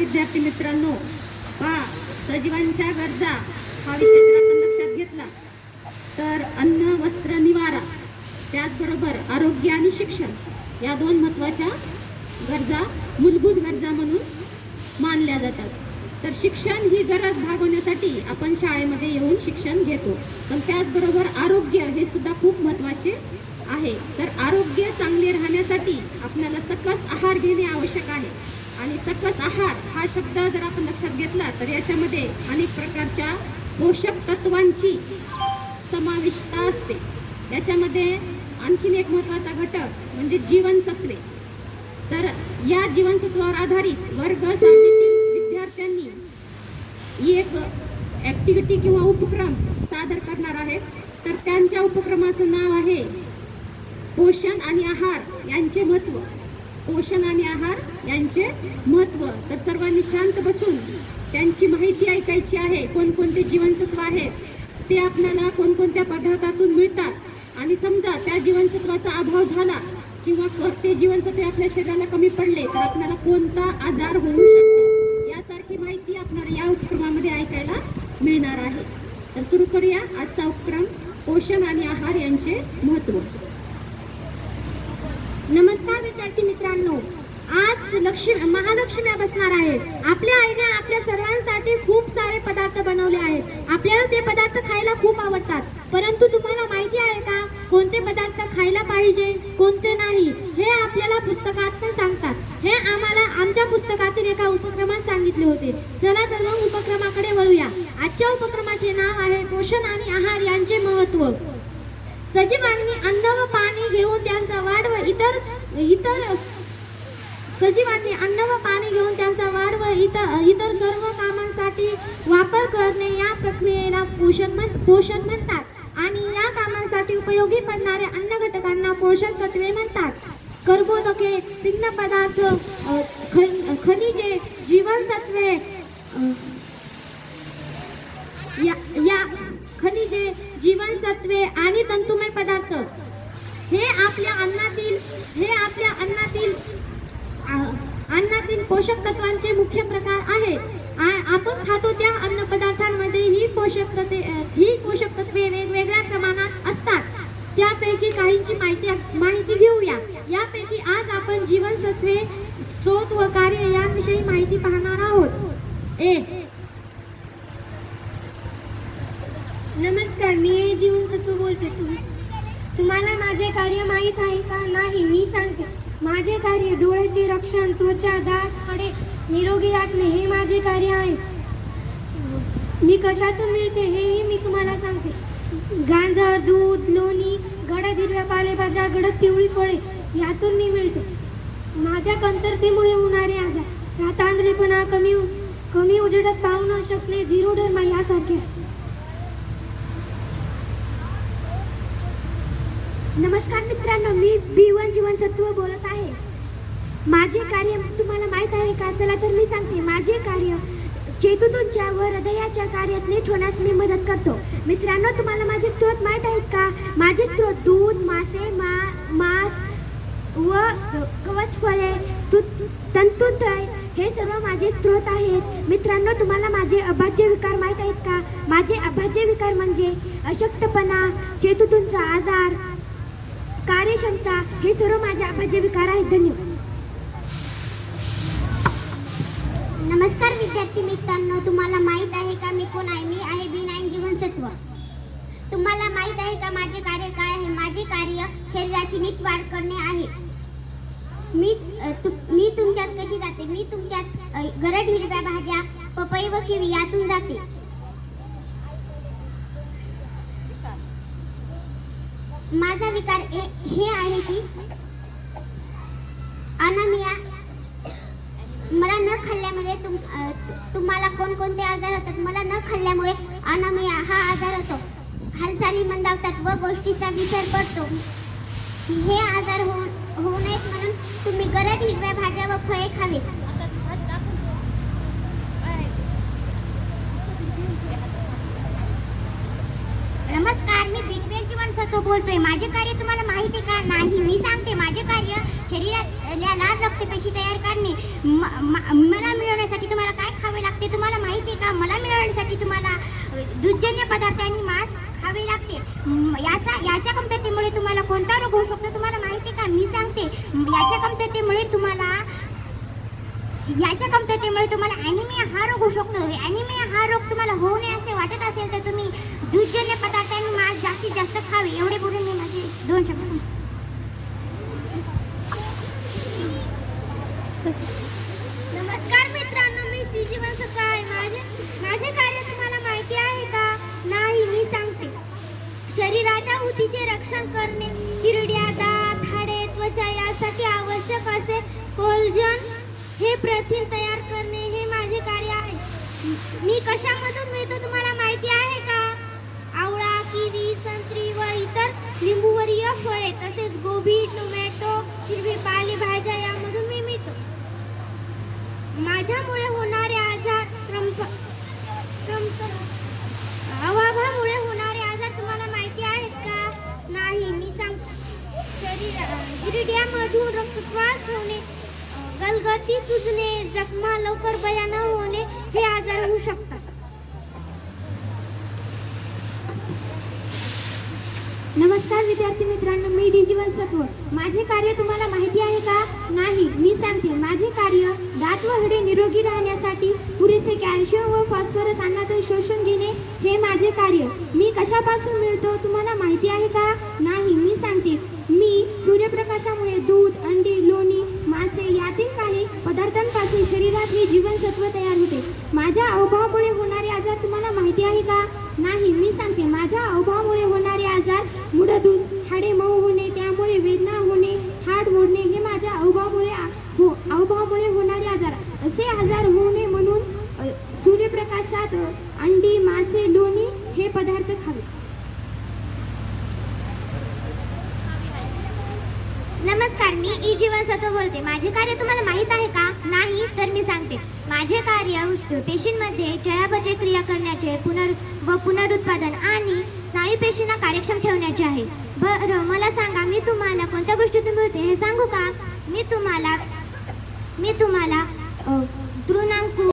विद्यार्थी मित्रांनो, पहा सजीवांच्या गरजा हा विषय जर आपण लक्षात घेतला तर अन्न, वस्त्र, निवारा, त्याचबरोबर आरोग्य आणि शिक्षण या दोन महत्त्वाच्या गरजा मूलभूत गरजा म्हणून मानल्या जातात. तर शिक्षण ही गरज भागवण्यासाठी आपण शाळेमध्ये येऊन शिक्षण घेतो. पण त्याचबरोबर आरोग्य हे सुद्धा खूप महत्त्वाचे आहे. तर आरोग्य चांगले राहण्यासाठी आपल्याला सकस आहार घेणे आवश्यक आहे. आणि सकस आहार हा शब्द जर आपण लक्षात घेतला तर याच्यामध्ये अनेक प्रकारच्या पोषक तत्वांची समाविष्टता असते. याच्यामध्ये आणखीन एक महत्त्वाचा घटक म्हणजे जीवनसत्वे. तर या जीवनसत्वावर आधारित वर्ग 6तील विद्यार्थ्यांनी ही एक ॲक्टिव्हिटी किंवा उपक्रम सादर करणार आहेत. तर त्यांच्या उपक्रमाचं नाव आहे पोषण आणि आहार यांचे महत्त्व. पोषण आणि आहार यांचे महत्त्व. तर सर्वांनी शांत बसून त्यांची माहिती ऐकायची आहे. कोणकोणते जीवनसत्व आहेत, ते आपल्याला कोणकोणत्या पदार्थातून मिळतात आणि समजा त्या जीवनसत्वाचा अभाव झाला किंवा ते जीवनसत्व आपल्या शरीराला कमी पडले तर आपल्याला कोणता आजार होऊ शकतो यासारखी माहिती आपल्याला या उपक्रमामध्ये ऐकायला मिळणार आहे. तर सुरू करूया आजचा उपक्रम पोषण आणि आहार यांचे महत्त्व. नमस्कार विद्यार्थी मित्रांनो, आज महालक्ष्म्या बसणार आहेत. आपल्या आईने आपल्या सर्वांसाठी खूप सारे पदार्थ बनवले आहेत. आपल्याला ते पदार्थ खायला खूप आवडतात. परंतु तुम्हाला माहिती आहे का कोणते पदार्थ खायला पाहिजे, कोणते नाही, हे आपल्याला पुस्तकात पण सांगतात. हे आम्हाला आमच्या पुस्तकातील एका उपक्रमात सांगितले होते. चला तर मग उपक्रमाकडे वळूया. आजच्या उपक्रमाचे नाव आहे पोषण आणि आहार यांचे महत्त्व. सजीवांनी अन्न व पाणी घेऊन त्यांचा वाढ व इतर सर्व कामांसाठी वापर करणे या प्रक्रियेला पोषण म्हणतात. आणि या कामांसाठी उपयोगी पडणाऱ्या अन्न घटकांना पोषक तत्वे म्हणतात. कर्बोदके, स्निग्ध पदार्थ, खनिजे, जीवनसत्वे खनिजे, जीवनसत्वे आणि तंतुमय पदार्थ हे आपल्या अन्नातील पोषक तत्वांचे मुख्य प्रकार आहेत. आपण खातो त्या अन्न पदार्थांमध्ये ही पोषक तत्वे वेगवेगळ्या प्रमाणात असतात. त्यापैकी काहींची माहिती घेऊया. यापैकी आज आपण जीवनसत्वे, स्रोत व कार्य यांविषयी माहिती पाहणार आहोत. नमस्कार, मी जीवनसत्व बोलते. तुम्हाला माझे कार्य माहीत आहे का? नाही, मी सांगते. माझे कार्य डोळ्याचे रक्षण, त्वचा, दात, हाडे निरोगी राखणे हे माझे कार्य आहे. मी कशातून मिळते हेही मी तुम्हाला सांगते. गांजर, दूध, लोणी, गडद हिरव्या पालेभाज्या, गडद पिवळी फळे यातून मी मिळते. माझ्या कमतरतेमुळे होणारे आजार, तांदळेपणा, कमी उजेडात पाहू न शकणे, झिरोडर्मा यासारखे. नमस्कार मित्रांनो, मी B1 जीवनसत्व बोलत आहे. माझे कार्य तुम्हाला माहीत आहे का? चला तर मी सांगते. माझे कार्य चेतुतूंच्या व हृदयाच्या कार्यात नीट होण्यास मी मदत करतो. मित्रांनो, तुम्हाला माझे स्रोत माहीत आहेत का? माझे स्रोत दूध, मासे, मांस व कवच फळे, तंतुद्रव्ये हे सर्व माझे स्रोत आहेत. मित्रांनो, तुम्हाला माझे अभाज्य विकार माहीत आहेत का? माझे अभाज्य विकार म्हणजे अशक्तपणा, चेतुतूंचा आजार, कार्यक्षमता हे सर्व माझे अभाज्य विकार आहेत. धन्यवाद. नमस्कार विद्यार्थी मित्रांनो, तुम्हाला माहित आहे का मी कोण आहे? मी आहे B9 जीवनसत्व. तुम्हाला माहित आहे का माझे कार्य काय आहे? माझे कार्य शरीराची नीट वाढ करणे आहे. मी तुमच्यात कशी जाते? मी तुमच्यात गरड हिरव्या भाज्या, पपई व किवी यातून जाते. माझा विकार हे आहे की अनामिया. मला न खाल्ल्यामुळे तुम्हाला कोणकोणते आजार होतात? मला न खाल्ल्यामुळे अनामिया हा आजार होतो. हालचाली मंदावतात व गोष्टीचा विसर पडतो. हे आजार होऊ नयेत म्हणून तुम्ही गरड हिरव्या भाज्या व फळे खावीत. नमस्कार, मी B12 जीवनसत्व बोलतोय. माझे कार्य तुम्हाला माहिती का? नाही, मी सांगते. माझे कार्य शरीरातल्या लाल रक्तपेशी तयार करणे. मला मिळवण्यासाठी तुम्हाला पदार्थ आणि मांस खावे लागते. याच्या कमतरतेमुळे तुम्हाला कोणता रोग होऊ शकतो तुम्हाला माहिती का? मी सांगते. याच्या कमतरतेमुळे तुम्हाला ॲनिमिया हा रोग होऊ शकतो. ॲनिमिया हा रोग तुम्हाला होऊ नये असे वाटत असेल तर तुम्ही दूधजन्य पदार्थ आणि मांस जास्तीत जास्त खावे. एवढे बोलून मी माझे 2 शब्द. नमस्कार मित्रांनो, मी सी जीवन सकाळ. माझे कार्य तुम्हाला माहिती आहे का? नाही, मी सांगते. शरीराच्या ऊतीचे रक्षण करणे, हिरड्या, दात, हाडे, त्वचा यासाठी आवश्यक असे कोलजन हे प्रथिन तयार करणे हे माझे कार्य आहे. मी कशामधून मिळतो तुम्हाला माहिती आहे का? आवळा, किवी, संत्री व इतर लिंबूवर्गीय फळे तसेच गोबी, टोमॅटो, हिरवी पालेभाज्या यामधून मी मिळतो. माझ्यामुळे होणारे आजार अभावामुळे होणारे आजार तुम्हाला माहिती आहेत का? नाही, मी सांगतो. हिरड्यामधून रक्तस्राव होणे, गलगती सुजणे, जखमा लवकर बऱ्या न होणे हे आजार होऊ शकतात. नमस्कार विद्यार्थी मित्रांनो, मी डी जीवनसत्व. माझे कार्य तुम्हाला माहिती आहे का? नाही, मी सांगते. माझे कार्य दात व हाडे निरोगी राहण्यासाठी पुरेसे कॅल्शियम व फॉस्फरस अन्नातून शोषून घेणे हे माझे कार्य. मी कशापासून मिळतो तुम्हाला माहिती आहे का? नाही, मी सांगते. मी सूर्यप्रकाशामुळे दूध, अंडी, लोणी, मासे यातील काही पदार्थांपासून शरीरात हे जीवनसत्व तयार होते. माझ्या अभावामुळे होणारे आजार तुम्हाला माहिती आहे का? नाही, मी सांगते. माझ्या अभावामुळे होणारे आजार मुडदूस, हाडे मऊ होणे, त्यामुळे वेदना होणे, हाड मोडणे हे माझ्या अभावामुळे होणारे आजार. असे आजार होऊ नये म्हणून सूर्यप्रकाशात अंडी, मासे, लोणी हे पदार्थ खावे. नमस्कार, मी ई जीवनसत्व बोलते. माझे कार्य तुम्हाला माहीत आहे का? नाही, तर मी सांगते. माझे कार्य पेशींमध्ये चयापचय क्रिया करण्याचे, पुनरुत्पादन आणि स्नायू पेशींना कार्यक्षम ठेवण्याचे आहे. बरं, मला सांगा, मी तुम्हाला कोणत्या गोष्टीतून मिळते हे सांगू का? मी तुम्हाला तृणांकू